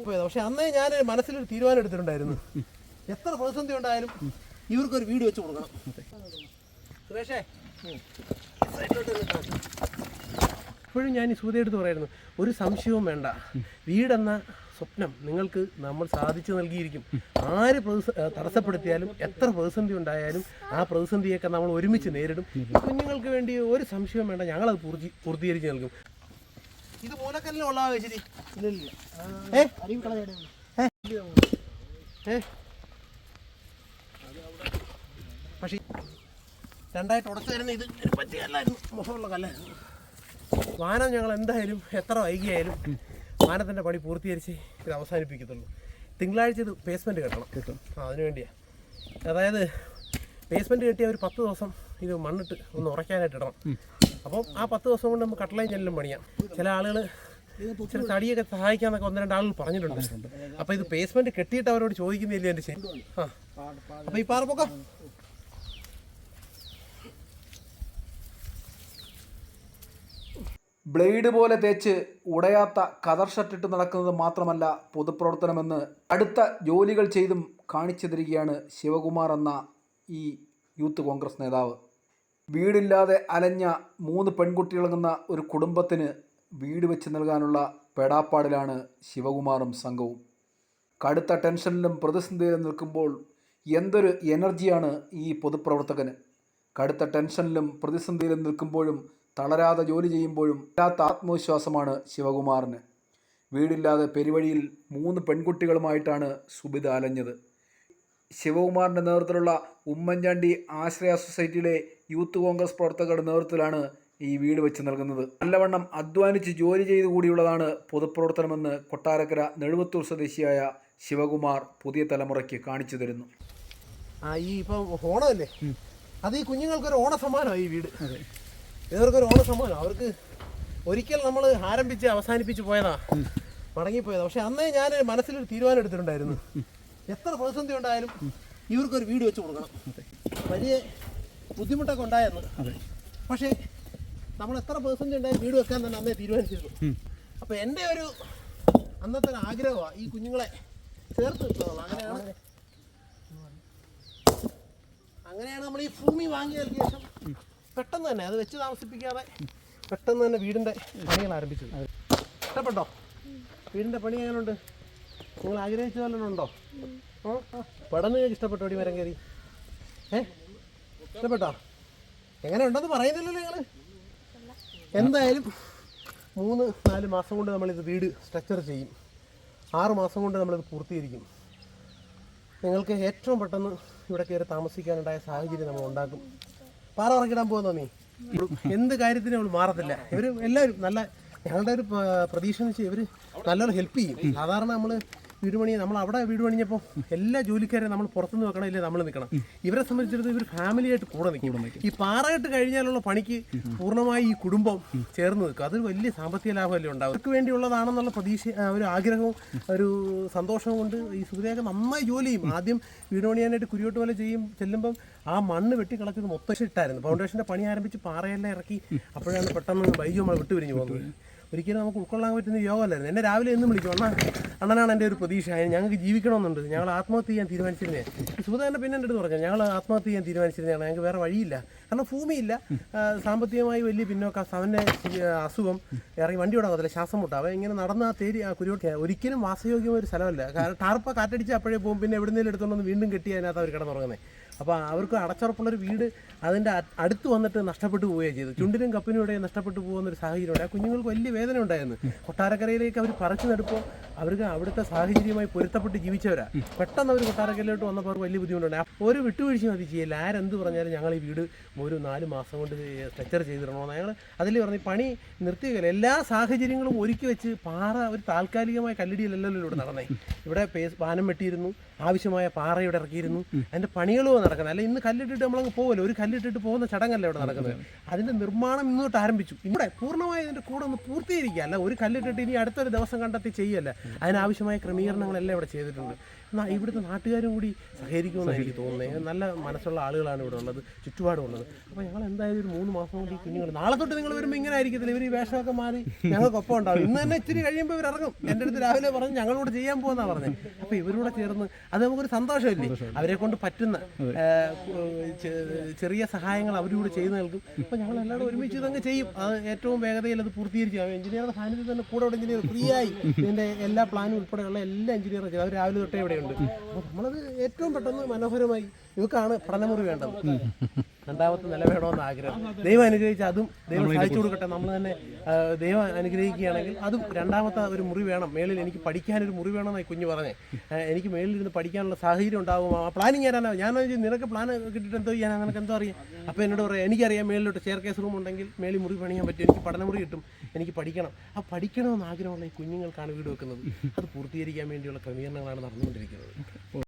പോയത്. പക്ഷെ അന്നേ ഞാൻ മനസ്സിലൊരു തീരുമാനം എടുത്തിട്ടുണ്ടായിരുന്നു, എത്ര പ്രതിസന്ധി ഉണ്ടായാലും ഇവർക്കൊരു വീട് വെച്ച് കൊടുക്കണം. സുരേഷേ, ഇപ്പോഴും ഞാൻ ഈ സൂര്യ പറയായിരുന്നു, ഒരു സംശയവും വേണ്ട, വീടെന്ന സ്വപ്നം നിങ്ങൾക്ക് നമ്മൾ സാധിച്ചു നൽകിയിരിക്കും. ആര് തടസ്സപ്പെടുത്തിയാലും എത്ര പ്രതിസന്ധി ഉണ്ടായാലും ആ പ്രതിസന്ധിയൊക്കെ നമ്മൾ ഒരുമിച്ച് നേരിടും. കുഞ്ഞുങ്ങൾക്ക് വേണ്ടി ഒരു സംശയവും വേണ്ട, ഞങ്ങളത് പൂർത്തീകരിച്ച് നൽകും. ഇത് മൂലക്കല്ലിനുള്ള വെച്ചിരി പക്ഷേ രണ്ടായിട്ട് ഉടച്ചു തരുന്ന ഇത് പറ്റിയല്ലായിരുന്നു, മുഖമുള്ള കല്ലായിരുന്നു. വാനം ഞങ്ങൾ എന്തായാലും എത്ര വൈകിയായാലും വാനത്തിൻ്റെ പണി പൂർത്തീകരിച്ച് ഇത് അവസാനിപ്പിക്കത്തുള്ളൂ. തിങ്കളാഴ്ച ഇത് പേസ്മെൻറ്റ് കിട്ടും. അതിനു വേണ്ടിയാണ്. അതായത് പേസ്മെൻറ്റ് കെട്ടിയ ഒരു 10 ദിവസം ഇത് മണ്ണിട്ട് ഒന്ന് ഉറയ്ക്കാനായിട്ട് ഇടണം. അപ്പം ആ 10 ദിവസം കൊണ്ട് നമുക്ക് കട്ടളയും ജനലും പണിയാം. ചില ആളുകൾ ചില തടിയൊക്കെ സഹായിക്കാമെന്നൊക്കെ 1-2 ആളുകൾ പറഞ്ഞിട്ടുണ്ട്. അപ്പോൾ ഇത് പേസ്മെൻറ്റ് കെട്ടിയിട്ട് അവരോട് ചോദിക്കുന്നില്ല എൻ്റെ ശരി. അപ്പോൾ ഈ പാറപ്പൊക്കം ബ്ലേഡ് പോലെ തേച്ച് ഉടയാത്ത കതർ ഷർട്ടിട്ട് നടക്കുന്നത് മാത്രമല്ല പൊതുപ്രവർത്തനമെന്ന് അടുത്ത ജോലികൾ ചെയ്തും കാണിച്ചു തരികയാണ് ശിവകുമാർ എന്ന ഈ യൂത്ത് കോൺഗ്രസ് നേതാവ്. വീടില്ലാതെ അലഞ്ഞ 3 പെൺകുട്ടികളെന്ന ഒരു കുടുംബത്തിന് വീട് വെച്ച് നൽകാനുള്ള പെടാപ്പാടിലാണ് ശിവകുമാറും സംഘവും. കടുത്ത ടെൻഷനിലും പ്രതിസന്ധിയിലും നിൽക്കുമ്പോൾ എന്തൊരു എനർജിയാണ് ഈ പൊതുപ്രവർത്തകന്. കടുത്ത ടെൻഷനിലും പ്രതിസന്ധിയിലും നിൽക്കുമ്പോഴും തളരാതെ ജോലി ചെയ്യുമ്പോഴും ഇല്ലാത്ത ആത്മവിശ്വാസമാണ് ശിവകുമാറിന്. വീടില്ലാതെ പെരുവഴിയിൽ 3 പെൺകുട്ടികളുമായിട്ടാണ് സുബിത അലഞ്ഞത്. ശിവകുമാറിൻ്റെ നേതൃത്വത്തിലുള്ള ഉമ്മൻചാണ്ടി ആശ്രയ സൊസൈറ്റിയിലെ യൂത്ത് കോൺഗ്രസ് പ്രവർത്തകരുടെ നേതൃത്വത്തിലാണ് ഈ വീട് വെച്ച് നൽകുന്നത്. നല്ലവണ്ണം അധ്വാനിച്ച് ജോലി ചെയ്തു കൂടിയുള്ളതാണ് പൊതുപ്രവർത്തനമെന്ന് കൊട്ടാരക്കര നെടുവത്തൂർ സ്വദേശിയായ ശിവകുമാർ പുതിയ തലമുറയ്ക്ക് കാണിച്ചു തരുന്നു. ഈ ഇപ്പം ഓണമല്ലേ, അത് ഈ കുഞ്ഞുങ്ങൾക്കൊരു ഓണ സമ്മാനമാണ് ഈ വീട്. ഇവർക്കൊരു ഓണ സമ്മാനം. അവർക്ക് ഒരിക്കൽ നമ്മൾ ആരംഭിച്ച് അവസാനിപ്പിച്ച് പോയതാ, മടങ്ങിപ്പോയതാ. പക്ഷെ അന്നേ ഞാൻ മനസ്സിലൊരു തീരുമാനം എടുത്തിട്ടുണ്ടായിരുന്നു, എത്ര പ്രതിസന്ധി ഉണ്ടായാലും ഇവർക്കൊരു വീട് വെച്ച് കൊടുക്കണം. വലിയ ബുദ്ധിമുട്ടൊക്കെ ഉണ്ടായിരുന്നു. പക്ഷേ നമ്മൾ എത്ര പ്രതിസന്ധി ഉണ്ടായാലും വീട് വെക്കാൻ തന്നെ അന്നേ തീരുമാനിച്ചിരുന്നു. അപ്പോൾ എൻ്റെ ഒരു അന്നത്തെ ഒരു ആഗ്രഹമാണ് ഈ കുഞ്ഞുങ്ങളെ ചേർത്ത് വെച്ചോളാം. അങ്ങനെയാണ് നമ്മൾ ഈ ഭൂമി വാങ്ങിയതിന് ശേഷം പെട്ടെന്ന് തന്നെ അത് വെച്ച് താമസിപ്പിക്കാതെ പെട്ടെന്ന് തന്നെ വീടിൻ്റെ പണികൾ ആരംഭിച്ചത്. ഇഷ്ടപ്പെട്ടോ? വീടിൻ്റെ പണി എങ്ങനെയുണ്ട്? നിങ്ങൾ ആഗ്രഹിച്ച പോലെ ഉണ്ടോ? പടം നിങ്ങൾക്ക് ഇഷ്ടപ്പെട്ടോ? അടി മരം കയറി ഇഷ്ടപ്പെട്ടോ? എങ്ങനെ ഉണ്ടെന്ന് പറയുന്നില്ലല്ലോ നിങ്ങൾ. എന്തായാലും 3-4 മാസം കൊണ്ട് നമ്മളിത് വീട് സ്ട്രക്ചർ ചെയ്യും. 6 മാസം കൊണ്ട് നമ്മളിത് പൂർത്തീകരിക്കും. നിങ്ങൾക്ക് ഏറ്റവും പെട്ടെന്ന് ഇവിടെ കയറി താമസിക്കാനുണ്ടായ സാഹചര്യം നമ്മൾ ഉണ്ടാക്കും. പാറ ഉറക്കിടാൻ പോകുന്നോ നീ? എന്ത് കാര്യത്തിനും നമ്മൾ മാറത്തില്ല. ഇവർ എല്ലാവരും നല്ല, ഞങ്ങളുടെ ഒരു പ്രതീക്ഷ എന്ന് വെച്ചാൽ ഇവർ നല്ലോണം ഹെൽപ്പ് ചെയ്യും. സാധാരണ നമ്മൾ വീട് പണി, നമ്മൾ അവിടെ വീട് പണിഞ്ഞപ്പോൾ എല്ലാ ജോലിക്കാരെയും നമ്മൾ പുറത്തുനിന്ന് വെക്കണം, ഇല്ലേ നമ്മൾ നിൽക്കണം. ഇവരെ സംബന്ധിച്ചിടത്തോളം ഇവർ ഫാമിലിയായിട്ട് കൂടെ നിൽക്കും. ഈ പാറയിട്ട് കഴിഞ്ഞാലുള്ള പണിക്ക് പൂർണ്ണമായി ഈ കുടുംബം ചേർന്ന് നിൽക്കും. അതൊരു വലിയ സാമ്പത്തിക ലാഭമല്ലേ ഉണ്ടാവും. അവർക്ക് വേണ്ടിയുള്ളതാണെന്നുള്ള പ്രതീക്ഷ, ഒരു ആഗ്രഹവും ഒരു സന്തോഷവും കൊണ്ട് ഈ സുഹൃത്തുക്കളൊക്കെ നന്നായി ജോലി ചെയ്യും. ആദ്യം വീട് പണിയാനായിട്ട് കുരിയോട്ട് പോലെ ചെല്ലുമ്പം ആ മണ്ണ് വെട്ടിക്കളച്ചത് മൊത്തം ഇട്ടായിരുന്നു. ഫൗണ്ടേഷൻ്റെ പണി ആരംഭിച്ച് പാറയെല്ലാം ഇറക്കി അപ്പോഴാണ് പെട്ടെന്ന് ബൈജു നമ്മൾ വിട്ടുപിരിഞ്ഞ് പോകുന്നത്. ഒരിക്കലും നമുക്ക് ഉൾക്കൊള്ളാൻ പറ്റുന്ന യോഗമല്ലായിരുന്നു. എന്നെ രാവിലെ എന്നും വിളിക്കും, അണ്ണനാണ് എൻ്റെ ഒരു പ്രതീക്ഷ, ഞങ്ങൾക്ക് ജീവിക്കണമെന്നുണ്ട്, ഞങ്ങൾ ആത്മഹത്യ ചെയ്യാൻ തീരുമാനിച്ചിരുന്നേ. സുഹൃത്ത് തന്നെ പിന്നെ എൻ്റെ അടുത്ത് പറഞ്ഞു, ഞങ്ങൾ ആത്മഹത്യ ചെയ്യാൻ തീരുമാനിച്ചിരുന്നതാണ്, ഞങ്ങൾക്ക് വേറെ വഴിയില്ല, കാരണം ഭൂമിയില്ല, സാമ്പത്തികമായി വലിയ പിന്നോക്കം, അവൻ്റെ അസുഖം, ഇറങ്ങി വണ്ടി ഓടാകത്തില്ല, ശ്വാസം മുട്ട, അവൻ ഇങ്ങനെ നടന്ന ആ കുരുവോട്ട് ഒരിക്കലും വാസയോഗ്യമായ ഒരു സ്ഥലമല്ല. കാരണം ടാർപ്പ കാറ്റടിച്ച് അപ്പോഴേ പോകും, പിന്നെ എവിടുന്നേലും എടുത്തുകൊണ്ടൊന്ന് വീണ്ടും കെട്ടി അതിനകത്ത് അവർ കിടന്നുറങ്ങുന്നത്. അപ്പോൾ അവർക്ക് അടച്ചുറപ്പുള്ളൊരു വീട് അതിൻ്റെ അടുത്ത് വന്നിട്ട് നഷ്ടപ്പെട്ടു പോവുകയാണ് ചെയ്തു. ചുണ്ടിനും കപ്പിനും ഇടയിൽ നഷ്ടപ്പെട്ടു പോകുന്നൊരു സാഹചര്യമുണ്ട്. ആ കുഞ്ഞുങ്ങൾക്ക് വലിയ വേദന ഉണ്ടായിരുന്നു. കൊട്ടാരക്കരയിലേക്ക് അവർ പറിച്ചു നടുമ്പോൾ അവർക്ക് അവിടുത്തെ സാഹചര്യമായി പൊരുത്തപ്പെട്ട് ജീവിച്ചവരാണ്. പെട്ടെന്ന് അവർ കൊട്ടാരക്കരയിലോട്ട് വന്നപ്പോൾ അവർക്ക് വലിയ ബുദ്ധിമുട്ടുണ്ട്. ഒരു വിട്ടുവീഴ്ചയും അത് ചെയ്യില്ല. ആരെന്ത് പറഞ്ഞാലും ഞങ്ങൾ ഈ വീട് ഒരു 4 മാസം കൊണ്ട് സ്ട്രക്ചർ ചെയ്തിടണമെന്ന് ഞങ്ങൾ അതിൽ പറഞ്ഞ് പണി നിർത്തിയില്ല. എല്ലാ സാഹചര്യങ്ങളും ഒരുക്കി വെച്ച് പാറ ഒരു താൽക്കാലികമായ കല്ലിടിയിലല്ലോ ഇവിടെ നടന്നേ. ഇവിടെ വാനം വെട്ടിയിരുന്നു, ആവശ്യമായ പാറ ഇവിടെ ഇറക്കിയിരുന്നു, അതിൻ്റെ പണികളും നടക്കുന്നത്. അല്ല ഇന്ന് കല്ലിട്ടിട്ട് നമ്മളങ്ങ് പോകുമല്ലോ, ഒരു കല്ലിട്ടിട്ട് പോകുന്ന ചടങ്ങല്ല ഇവിടെ നടക്കുന്നത്. അതിൻ്റെ നിർമ്മാണം ഇന്നോട്ട് ആരംഭിച്ചു. ഇവിടെ പൂർണ്ണമായി ഇതിൻ്റെ കൂടെ ഒന്ന് പൂർത്തീകരിക്കുക, അല്ല ഒരു കല്ലിട്ടിട്ട് ഇനി അടുത്തൊരു ദിവസം കണ്ടെത്തി ചെയ്യല്ല. അതിനാവശ്യമായ ക്രമീകരണങ്ങളെല്ലാം ഇവിടെ ചെയ്തിട്ടുണ്ട്. എന്നാൽ ഇവിടുത്തെ നാട്ടുകാരും കൂടി സഹകരിക്കുമെന്നാണ് എനിക്ക് തോന്നുന്നത്. നല്ല മനസ്സുള്ള ആളുകളാണ് ഇവിടെ ഉള്ളത്, ചുറ്റുപാടുമുള്ളത്. അപ്പോൾ ഞങ്ങൾ എന്തായാലും ഒരു 3 മാസം കൊണ്ട് ഈ കുഞ്ഞുങ്ങൾ നാളെ തൊട്ട് നിങ്ങൾ വരുമ്പോൾ ഇങ്ങനെ ആയിരിക്കത്തില്ല, ഇവർ ഈ വേഷമൊക്കെ മാറി ഞങ്ങൾക്കൊപ്പം ഉണ്ടാവും. ഇന്ന് തന്നെ ഇച്ചിരി കഴിയുമ്പോൾ ഇവർ ഇറങ്ങും. എൻ്റെ അടുത്ത് രാവിലെ പറഞ്ഞ് ഞങ്ങളോട് ചെയ്യാൻ പോകുന്നതാണ് പറഞ്ഞത്. അപ്പോൾ ഇവരോട് ചേർന്ന് അത് നമുക്കൊരു സന്തോഷമില്ലേ, അവരെ കൊണ്ട് പറ്റുന്ന ചെറിയ സഹായങ്ങൾ അവരോട് ചെയ്ത് നൽകും. അപ്പോൾ ഞങ്ങൾ എല്ലാവരും ഒരുമിച്ച് ഇതങ്ങ് ചെയ്യും. അത് ഏറ്റവും വേഗതയിൽ അത് പൂർത്തീകരിച്ചു. എഞ്ചിനീയറുടെ സാന്നിധ്യത്തിൽ തന്നെ കൂടെ ഇവിടെ എഞ്ചിനീയർ ഫ്രീ ആയി ഇതിൻ്റെ എല്ലാ പ്ലാനും ഉൾപ്പെടെയുള്ള എല്ലാ എഞ്ചിനീയറും ചെയ്തു. അവർ രാവിലെ തൊട്ടേ ഇവിടെയുണ്ട്. അപ്പോൾ നമ്മളത് ഏറ്റവും പെട്ടെന്ന് മനോഹരമായി. ഇവക്കാണ് പഠനമുറി വേണ്ടത്, 2ാമത്തെ നില വേണമെന്ന് ആഗ്രഹം. ദൈവം അനുഗ്രഹിച്ച് അതും ദൈവം സഹായിച്ചു കൊടുക്കട്ടെ. നമ്മൾ തന്നെ ദൈവം അനുഗ്രഹിക്കുകയാണെങ്കിൽ അതും 2ാമത്തെ ഒരു മുറി വേണം. മേളിൽ എനിക്ക് പഠിക്കാനൊരു മുറി വേണമെന്നായി കുഞ്ഞ് പറഞ്ഞേ. എനിക്ക് മേളിലിരുന്ന് പഠിക്കാനുള്ള സാഹചര്യം ഉണ്ടാകും. ആ പ്ലാനിങ് തരാനോ ഞാൻ നിനക്ക് പ്ലാൻ കിട്ടിയിട്ട് എന്തോ ചെയ്യാനാണ്, നിനക്ക് എന്തോ അറിയാം. അപ്പോൾ എന്നോട് പറയാം, എനിക്കറിയാം മേളിലോട്ട് ചെയർ കേസ് റൂം ഉണ്ടെങ്കിൽ മേളിൽ മുറി പണിയാൻ പറ്റും, എനിക്ക് പഠനമുറി കിട്ടും, എനിക്ക് പഠിക്കണം. ആ പഠിക്കണമെന്ന് ആഗ്രഹമുള്ള ഈ കുഞ്ഞുങ്ങൾക്കാണ് വീട് വെക്കുന്നത്. അത് പൂർത്തീകരിക്കാൻ വേണ്ടിയുള്ള ക്രമീകരണങ്ങളാണ് നടന്നുകൊണ്ടിരിക്കുന്നത്.